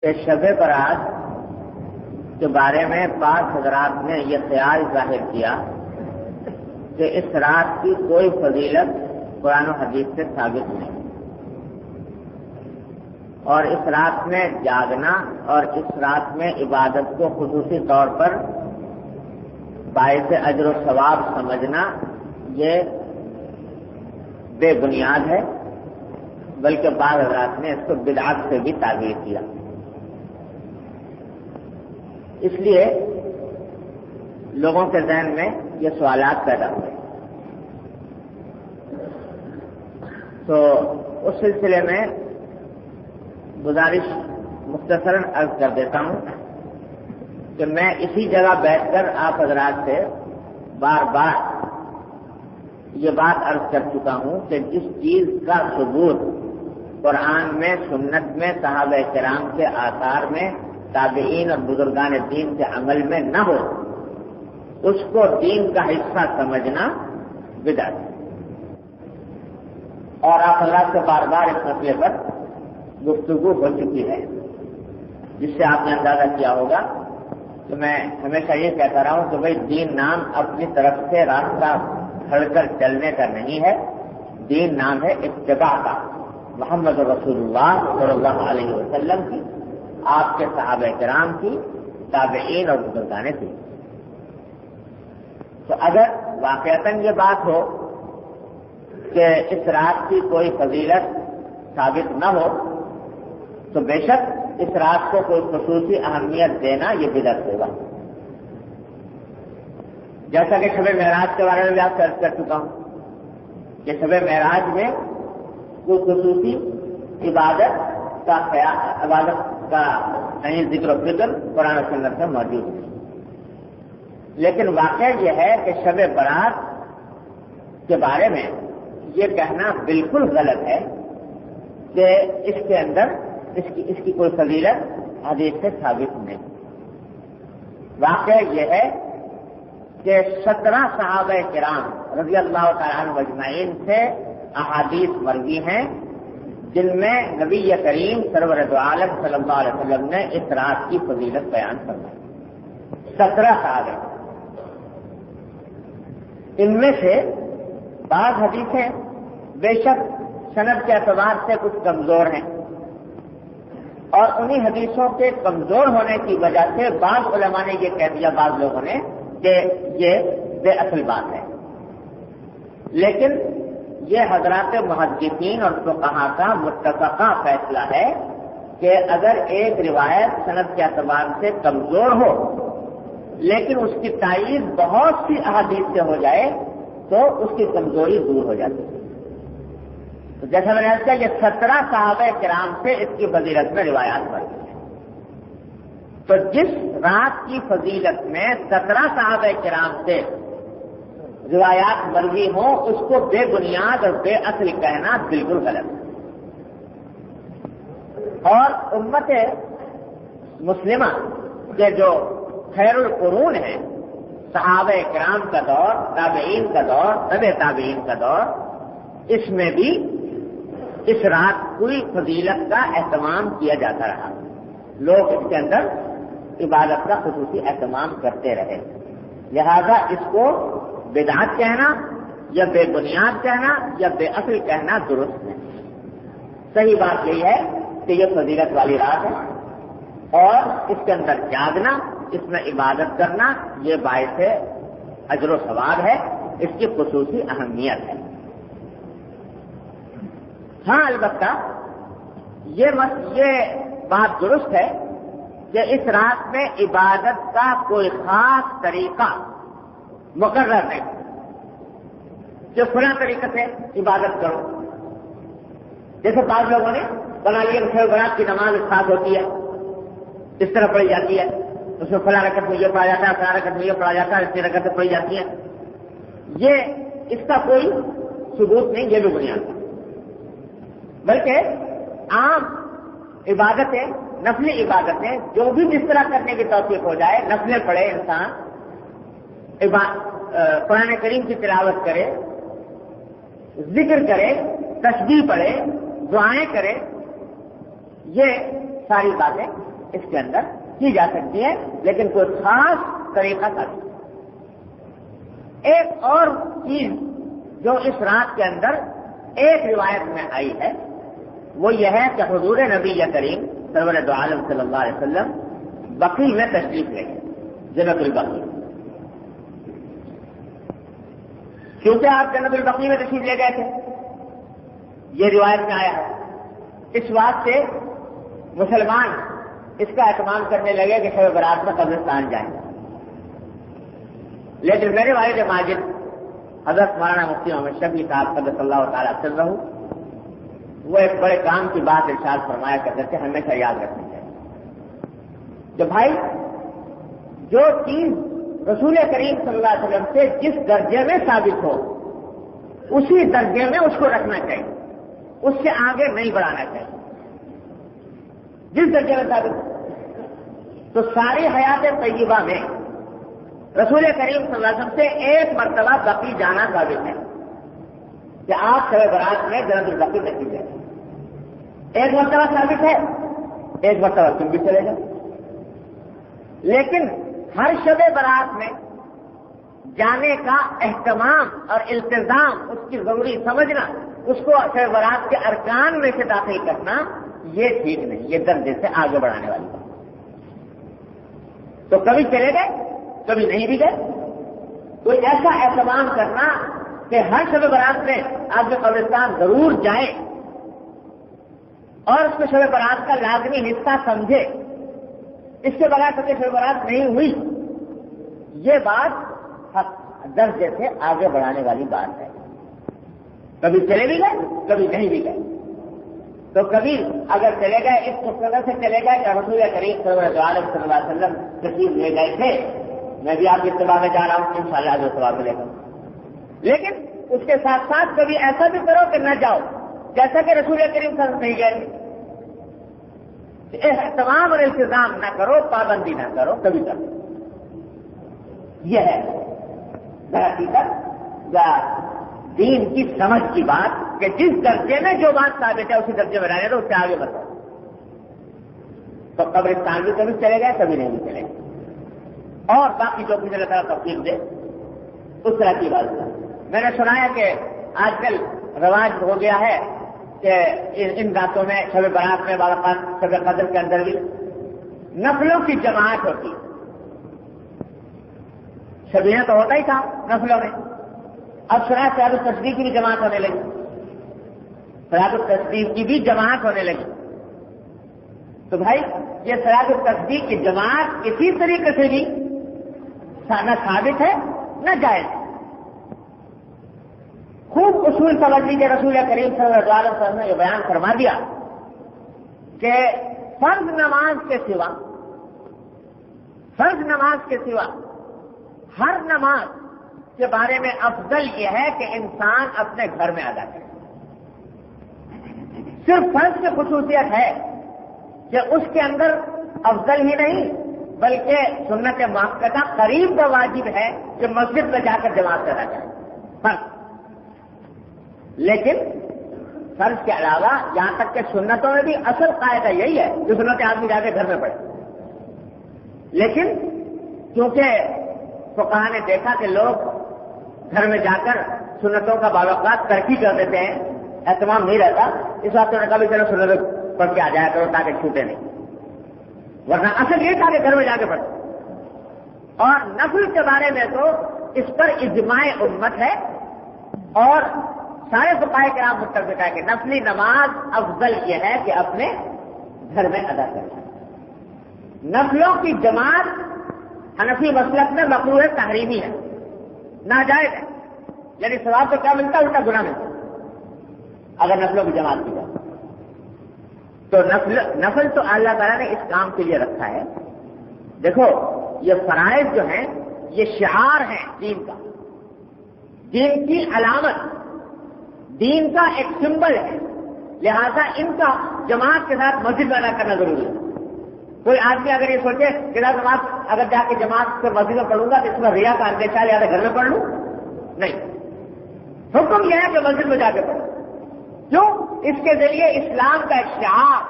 کہ شب برات کے بارے میں بعض حضرات نے یہ خیال ظاہر کیا کہ اس رات کی کوئی فضیلت قرآن و حدیث سے ثابت نہیں، اور اس رات میں جاگنا اور اس رات میں عبادت کو خصوصی طور پر باعث اجر و ثواب سمجھنا یہ بے بنیاد ہے، بلکہ بعض حضرات نے اس کو بدعت سے بھی تعبیر کیا۔ اس لیے لوگوں کے ذہن میں یہ سوالات پیدا ہوئے، تو اس سلسلے میں گزارش مختصراً عرض کر دیتا ہوں کہ میں اسی جگہ بیٹھ کر آپ حضرات سے بار بار یہ بات عرض کر چکا ہوں کہ جس چیز کا ثبوت قرآن میں، سنت میں، صحابہ کرام کے آثار میں، تابعین اور بزرگان دین کے عمل میں نہ ہو، اس کو دین کا حصہ سمجھنا بدعت ہے۔ اور آپ حضرات سے بار بار اس مسئلے پر گفتگو ہو چکی ہے، جس سے آپ نے اندازہ کیا ہوگا کہ میں ہمیشہ یہ کہتا رہا ہوں کہ بھائی دین نام اپنی طرف سے راستہ کھڑ کر چلنے کا نہیں ہے، دین نام ہے اتباع کا، محمد رسول اللہ صلی اللہ علیہ وسلم کی، آپ کے صحابہ کرام کی، تابعین اور بزرگان دین۔ تو اگر واقعتاً یہ بات ہو کہ اس رات کی کوئی فضیلت ثابت نہ ہو تو بے شک اس رات کو کوئی خصوصی اہمیت دینا یہ بدعت ہوگا، جیسا کہ شب معراج کے بارے میں بھی آپ سے عرض کر چکا ہوں کہ شب معراج میں کوئی خصوصی عبادت کا ذکر و فکر قرآن و سنت میں موجود ہے، لیکن واقعہ یہ ہے کہ شب برات کے بارے میں یہ کہنا بالکل غلط ہے کہ اس کے اندر اس کی کوئی فضیلت حدیث سے ثابت نہیں۔ واقعہ یہ ہے کہ 17 صحابہ کرام رضی اللہ تعالیٰ عنہ اجمعین سے احادیث مروی ہیں جن میں نبی کریم سرور دو عالم صلی اللہ علیہ وسلم نے اس رات کی فضیلت بیان فرمائی۔ 17 صحابہ، ان میں سے بعض حدیثیں بے شک سند کے اعتبار سے کچھ کمزور ہیں، اور انہی حدیثوں کے کمزور ہونے کی وجہ سے بعض علماء نے یہ کہہ دیا، بعض لوگوں نے، کہ یہ بے اصل بات ہے، لیکن یہ حضرات محدثین اور فقہاء کا متفقہ فیصلہ ہے کہ اگر ایک روایت سند کے اعتبار سے کمزور ہو لیکن اس کی تائید بہت سی احادیث سے ہو جائے تو اس کی کمزوری دور ہو جاتی ہے۔ تو جیسا میں نے کہا یہ 17 صحابہ کرام سے اس کی فضیلت میں روایات مروی ہیں، تو جس رات کی فضیلت میں 17 صحابہ کرام سے روایات مروی ہوں اس کو بے بنیاد اور بے اصل کہنا بالکل غلط ہے۔ اور امت مسلمہ کے جو خیر القرون ہیں، صحابہ کرام کا دور، تابعین کا دور، تبع تابعین کا دور، اس میں بھی اس رات کوئی فضیلت کا اہتمام کیا جاتا رہا، لوگ اس کے اندر عبادت کا خصوصی اہتمام کرتے رہے، لہذا اس کو بدعت کہنا یا بے بنیاد کہنا یا بے اصل کہنا درست نہیں۔ صحیح بات یہی ہے کہ یہ فضیلت والی رات ہے، اور اس کے اندر جاگنا، اس میں عبادت کرنا یہ باعث اجر و ثواب ہے، اس کی خصوصی اہمیت ہے۔ ہاں البتہ یہ بات درست ہے کہ اس رات میں عبادت کا کوئی خاص طریقہ مقرر نہیں جو فلاں طریقے سے عبادت کرو، جیسے بعض لوگوں نے بنا لیا کہ شب برات کی نماز خاص ہوتی ہے، اس طرح پڑھی جاتی ہے، اس میں فلاں رکعت میں یہ پڑھا جاتا ہے، فلاں رکعت میں یہ پڑھا جاتا ہے، اس رکعتیں پڑھی جاتی ہیں، یہ اس کا کوئی ثبوت نہیں، یہ بھی بنیاد ہے، بلکہ عام عبادتیں، نفلی عبادتیں جو بھی جس طرح کرنے کی توفیق ہو جائے، نفلیں پڑھے انسان، قرآن کریم کی تلاوت کرے، ذکر کرے، تسبیح پڑھے، دعائیں کرے، یہ ساری باتیں اس کے اندر کی جا سکتی ہے، لیکن کوئی خاص طریقہ کا نہیں۔ ایک اور چیز جو اس رات کے اندر ایک روایت میں آئی ہے وہ یہ ہے کہ حضور نبی کریم سرور دو عالم صلی اللہ علیہ وسلم بقیع میں تشریف لے گئے، جنت البقیع۔ کیونکہ آپ جنت البقیع میں تشریف لے گئے تھے، یہ روایت میں آیا ہے، اس بات سے مسلمان اس کا اہتمام کرنے لگے کہ شب برات میں قبرستان جائیں۔ لیکن میرے والد ماجد حضرت مولانا مفتی محمد شفیع صاحب قدس اللہ تعالیٰ سر وہ ایک بڑے کام کی بات ارشاد فرمایا کرتے تھے، ہمیشہ یاد رکھنی چاہیے کہ بھائی جو چیز رسول کریم صلی اللہ علیہ وسلم سے جس درجے میں ثابت ہو اسی درجے میں اس کو رکھنا چاہیے، اس سے آگے نہیں بڑھانا چاہیے۔ جس درجے میں ثابت ہو تو ساری حیات طیبہ میں رسول کریم صلی اللہ علیہ وسلم سے ایک مرتبہ بقیع جانا ثابت ہے کہ آپ شب برات میں جنت البقیع تشریف لے، ایک مرتبہ ثابت ہے، ایک مرتبہ تم بھی چلے جاؤ۔ لیکن ہر شب برات میں جانے کا اہتمام اور التزام، اس کی ضروری سمجھنا، اس کو شب برات کے ارکان میں سے داخل کرنا، یہ ٹھیک نہیں، یہ درجے سے آگے بڑھانے والی بات۔ تو کبھی چلے گئے، کبھی نہیں بھی گئے۔ کوئی ایسا اہتمام کرنا کہ ہر شب برات میں آپ جو قبرستان ضرور جائیں اور اس کو شب برات کا لازمی حصہ سمجھے، اس کے بغیر کبھی شب برات نہیں ہوئی، یہ بات درجے سے آگے بڑھانے والی بات ہے۔ کبھی چلے بھی گئے، کبھی نہیں بھی گئے۔ تو کبھی اگر چلے گئے اس مقصد سے چلے گئے کہ رسول کریم صلی اللہ علیہ وسلم تشریف لے گئے تھے، میں بھی آپ کی اتباع میں جا رہا ہوں، انشاءاللہ جو ثواب ملے گا۔ لیکن اس کے ساتھ ساتھ کبھی ایسا بھی کرو کہ نہ جاؤ، جیسا کہ رسول کریم صلی اللہ علیہ وسلم نہیں گئے تھے۔ اہتمام اور التزام نہ کرو، پابندی نہ کرو، کبھی کرو۔ یہ ہے حقیقت دین کی سمجھ کی بات کہ جس درجے میں جو بات ثابت ہے اسی درجے میں رہنے دو، اس سے آگے بڑھو۔ تو قبرستان بھی کبھی چلے گئے، کبھی نہیں بھی چلے گئے، اور باقی جو کچھ اللہ تعالیٰ تفصیل دے اس طرح کی بات ہے۔ میں نے سنا ہے کہ آج کل رواج ہو گیا ہے کہ ان راتوں میں شب برات میں باوقات شب قدر کے اندر بھی نفلوں کی جماعت ہوتی۔ شبیہ تو ہوتا ہی تھا نفلوں میں، اب صلاۃ التسبیح کی بھی جماعت ہونے لگی، صلاۃ التسبیح کی بھی جماعت ہونے لگی۔ تو بھائی یہ صلاۃ التسبیح کی جماعت کسی طریقے سے بھی نہ ثابت ہے نہ جائز۔ خوب اصول سمجھ لیجیے، رسول کریم صلی اللہ علیہ وسلم نے یہ بیان فرما دیا کہ فرض نماز کے سوا ہر نماز کے بارے میں افضل یہ ہے کہ انسان اپنے گھر میں ادا کرے۔ صرف فرض کی خصوصیت ہے کہ اس کے اندر افضل ہی نہیں بلکہ سنت مؤکدہ قریب کا واجب ہے کہ مسجد میں جا کر جماعت ادا کرے، فرض۔ لیکن فرض کے علاوہ یہاں تک کہ سنتوں میں بھی اصل قاعدہ یہی ہے کہ سنت آدمی جا کے گھر میں پڑھے۔ لیکن کیونکہ فقہا نے دیکھا کہ لوگ گھر میں جا کر سنتوں کا باوقات ترقی کر دیتے ہیں، اہتمام نہیں رہتا، اس وقت انہوں نے کہا بھی چلو سنت پڑھ کے آ جایا کرو تاکہ چھوٹے نہیں، ورنہ اصل یہ تھا کہ گھر میں جا کے پڑھو۔ اور نفل کے بارے میں تو اس پر اجماع امت ہے، اور سارے فقہاء کرام متفق ہے کہ نفلی نماز افضل یہ ہے کہ اپنے گھر میں ادا کریں۔ نفلوں کی جماعت حنفی مسلک میں مکروہ تحریمی ہے، ناجائز ہے، یعنی ثواب تو کیا ملتا ہے، الٹا گناہ ملتا ہے اگر نفلوں کی جماعت کی جائے تو۔ نفل تو اللہ تعالیٰ نے اس کام کے لیے رکھا ہے۔ دیکھو یہ فرائض جو ہیں یہ شعار ہیں دین کا، دین کی علامت، دین کا ایک سمبل ہے، لہذا ان کا جماعت کے ساتھ مسجد میں ادا کرنا ضروری ہے۔ کوئی آدمی اگر یہ سوچے کہ نماز اگر جا کے جماعت سے مسجد میں پڑھوں گا تو اس میں ریا کا اندیشہ ہے لہٰذا گھر میں پڑھ لوں، نہیں، حکم یہ ہے کہ مسجد میں جا کے پڑھو۔ کیوں؟ اس کے ذریعے اسلام کا ایک شعار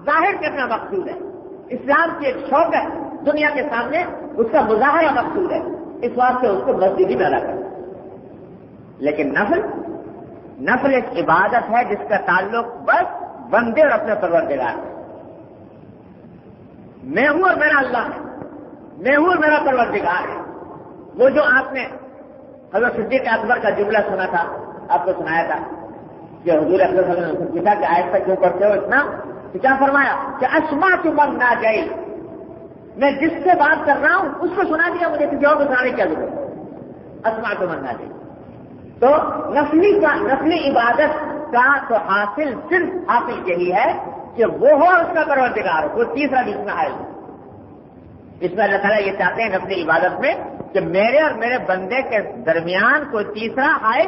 ظاہر کرنا مقصود ہے، اسلام کی ایک شوق ہے، دنیا کے سامنے اس کا مظاہرہ مقصود ہے، اس واسطے اس کو مسجد ہی میں ادا کریں۔ لیکن نفل ایک عبادت ہے جس کا تعلق بس بندے اور اپنے پروردگار ہے۔ میں ہوں اور میرا اللہ ہے، میں ہوں اور میرا پروردگار ہے۔ وہ جو آپ نے حضرت صدیق اکبر کا جملہ سنا تھا، آپ کو سنایا تھا کہ حضور اکرم صلی اللہ علیہ وسلم نے پوچھا کہ آہستہ کیوں کرتے ہو اتنا؟ تو کیا فرمایا کہ اسمعت من ناجی، میں جس سے بات کر رہا ہوں اس کو سنا دیا، مجھے کسی اور کو سنانے کی کیا ضرورت؟ اسمعت من ناجی۔ تو نفلی عبادت کا تو حاصل صرف حاصل یہی ہے کہ وہ ہو اس کا پروردگار ہو، کوئی تیسرا بیچ میں آئے۔ اس میں اللہ تعالیٰ یہ چاہتے ہیں نفلی عبادت میں کہ میرے اور میرے بندے کے درمیان کوئی تیسرا حائل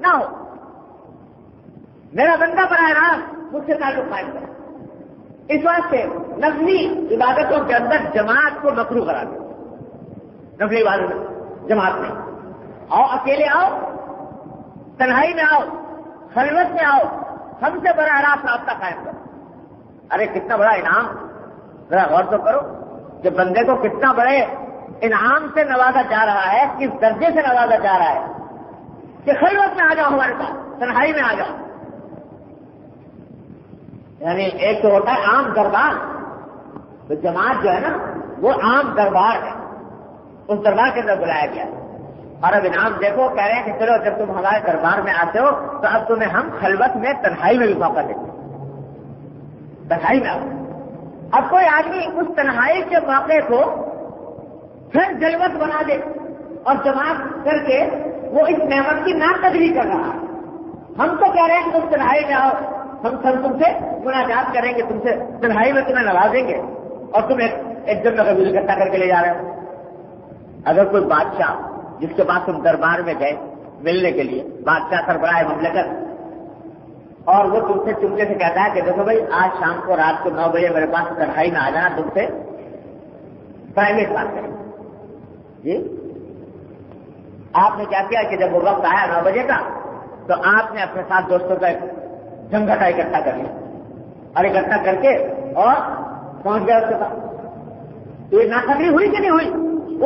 نہ ہو، میرا بندہ براہ راست مجھ سے تعلق قائم کرے۔ اس واسطے نفلی عبادتوں کے اندر جماعت کو مکروہ قرار دے۔ نفلی عبادت میں جماعت میں آؤ، اکیلے آؤ، تنہائی میں آؤ، خلوت میں آؤ، ہم سے براہ راست رابطہ قائم کرو۔ ارے کتنا بڑا انعام، ذرا غور تو کرو کہ بندے کو کتنا بڑے انعام سے نوازا جا رہا ہے، کس درجے سے نوازا جا رہا ہے کہ خلوت میں آ جاؤ، ہمارے ساتھ تنہائی میں آ جاؤ۔ یعنی ایک تو ہوتا ہے عام دربار، تو جماعت جو ہے نا وہ عام دربار ہے، اس دربار کے اندر بلایا گیا۔ اور اب انعام دیکھو، کہہ رہے ہیں کہ چلو جب تم ہمارے دربار میں آتے ہو تو اب تمہیں ہم خلوت میں تنہائی میں بھی موقع دیتے ہیں، تنہائی میں آؤ۔ اب کوئی آدمی اس تنہائی کے موقع کو پھر جلوت بنا دے اور جماعت کر کے وہ اس نعمت کی ناقدری کر رہا ہے۔ ہم تو کہہ رہے ہیں کہ تم تنہائی میں آؤ، ہم سب تم سے مناجات کریں گے، تم سے تنہائی میں تمہیں نوازیں گے، اور تم ایک دن میں قبول اکٹھا کر کے لے جا رہے ہو۔ اگر کوئی بادشاہ جس کے پاس تم دربار میں گئے ملنے کے لیے، بادشاہ سربراہ مملکت، اور وہ تم سے چمکے سے کہتا ہے کہ دیکھو بھائی آج شام کو رات کو 9 بجے میرے پاس تنہائی میں آ جانا، تم سے پرائیویٹ بات کریں جی۔ آپ نے کیا کیا کہ جب وہ وقت آیا 9 بجے کا تو آپ نے اپنے ساتھ دوستوں کا ایک جمگھٹا اکٹھا کر لیا اور اکٹھا کر کے اور پہنچ گیا اس کے پاس۔ تو یہ ناقدری ہوئی کہ نہیں ہوئی؟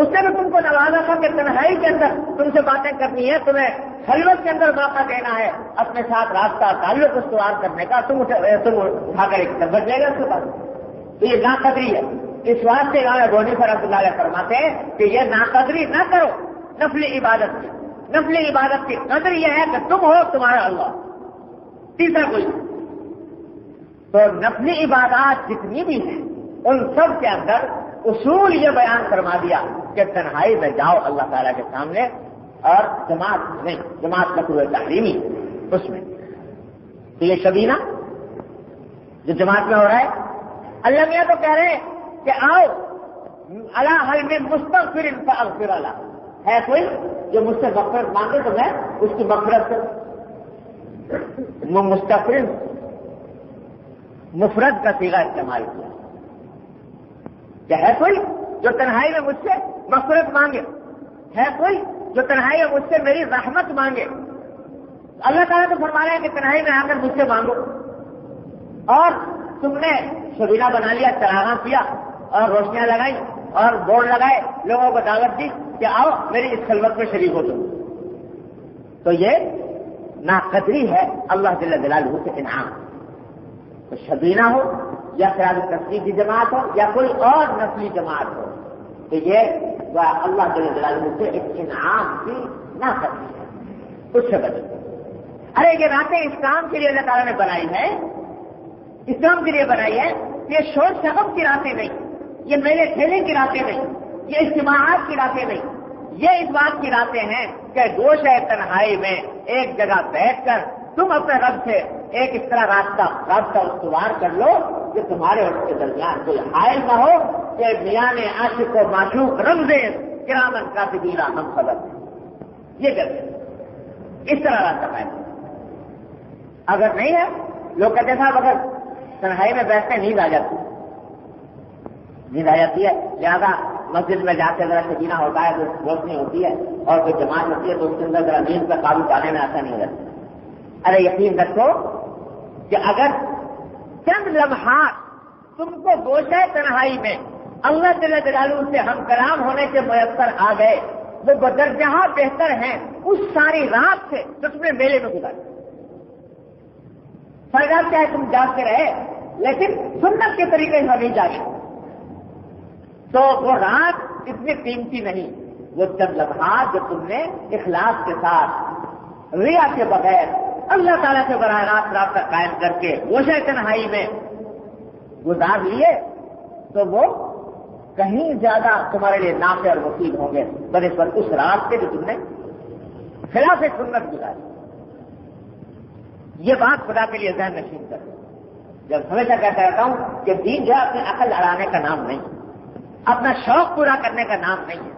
اس نے بھی تم کو نوازا تھا کہ تنہائی کے اندر تم سے باتیں کرنی ہے، تمہیں خلوت کے اندر موقع دینا ہے اپنے ساتھ راستہ تعلق استوار کرنے کا، تم اٹھا کر ایک جمگھٹ لے گا اس کے پاس۔ تو یہ ناقدری ہے۔ اس واسطے امام بونی رحمۃ اللہ علیہ فرماتے ہیں کہ یہ ناقدری نہ کرو نفلی عبادت کی۔ نفلی عبادت کی قدر یہ ہے کہ تم ہو تمہارا اللہ، تیسرا کوئی۔ تو نفلی عبادات جتنی بھی ہیں ان سب کے اندر اصول یہ بیان فرما دیا کہ تنہائی میں جاؤ اللہ تعالیٰ کے سامنے، اور جماعت نہیں، جماعت مکروہ تحریمی اس میں۔ تو یہ شبینہ جو جماعت میں ہو رہا ہے، اللہ میاں تو کہہ رہے ہیں کہ آؤ اللہ حل میں مستغفر فاغفر اللہ، ہے کوئی جو مجھ سے مغفرت مانگے تو میں اس کی مغفرت سے مستغفر مفرد کا صیغہ استعمال کیا کہ ہے کوئی جو تنہائی میں مجھ سے مغفرت مانگے، ہے کوئی جو تنہائی میں مجھ سے میری رحمت مانگے۔ اللہ تعالیٰ تو فرما رہے ہیں کہ تنہائی میں آ کر مجھ سے مانگو، اور تم نے شبینہ بنا لیا، چراغاں کیا اور روشنیاں لگائی اور بورڈ لگائے، لوگوں کو دعوت دی کہ آؤ میری اس خلوت میں شریک ہو تم، تو یہ ناقدری ہے اللہ جل جلالہ سے انعام۔ تو شبینہ ہو یا خراج تصدیق کی جماعت ہو یا کوئی اور نسلی جماعت ہو، تو یہ اللہ جل جلالہ سے ایک انعام کی ناقدری ہے، اس سے بچے۔ ارے یہ راتیں اسلام کے لیے اللہ تعالیٰ نے بنائی ہے، اسلام کے لیے بنائی ہے، یہ شور شغب کی راتیں نہیں، یہ میلے ٹھیلے کی راتیں نہیں، یہ اجتماعات کی راتیں نہیں، یہ اس بات کی راتیں ہیں کہ گوشہ تنہائی میں ایک جگہ بیٹھ کر تم اپنے رب سے ایک اس طرح رابطہ استوار کر لو کہ تمہارے اور اس کے درمیان کوئی حائل نہ ہو کہ میان عاشق و معشوق رمزے کرامن کاتبین ہم خبر، یہ کرتے اس طرح راستہ پائے۔ اگر نہیں ہے، لوگ کہتے ہیں صاحب اگر تنہائی میں بیٹھتے نیند آ جاتی ہے، لہٰذا مسجد میں جا کے ذرا سکینہ ہوتا ہے تو روشنی ہوتی ہے اور کوئی جماعت ہوتی ہے تو اس کے اندر ذرا نیند پر قابو پانے میں آسانی ہو جاتی ہے۔ ارے یقین رکھو کہ اگر چند لمحات تم کو گوشہ تنہائی میں اللہ جل جلالہ سے ہم کلام ہونے کے میسر آ گئے، وہ بدرجہ بہتر ہیں اس ساری رات سے جو تم نے میلے میں گزاری۔ فرض کیا ہے تم جاگتے رہے لیکن سنت کے طریقے سے نہیں جاگے، تو وہ رات اتنی قیمتی نہیں، وہ چند لمحات جو تم نے اخلاص کے ساتھ ریا کے بغیر اللہ تعالیٰ سے براہ راست رابطہ قائم کر کے گوشہ تنہائی میں گزار لیے، تو وہ کہیں زیادہ تمہارے لیے نافع اور مفید ہوں گے بنسبت اس رات کے جو تم نے خلاف سنت گزاری۔ یہ بات خدا کے لیے ذہن نشین کر، جب ہمیشہ کہتا رہتا ہوں کہ دین جو ہے اپنی عقل لڑانے کا نام نہیں، اپنا شوق پورا کرنے کا نام نہیں ہے،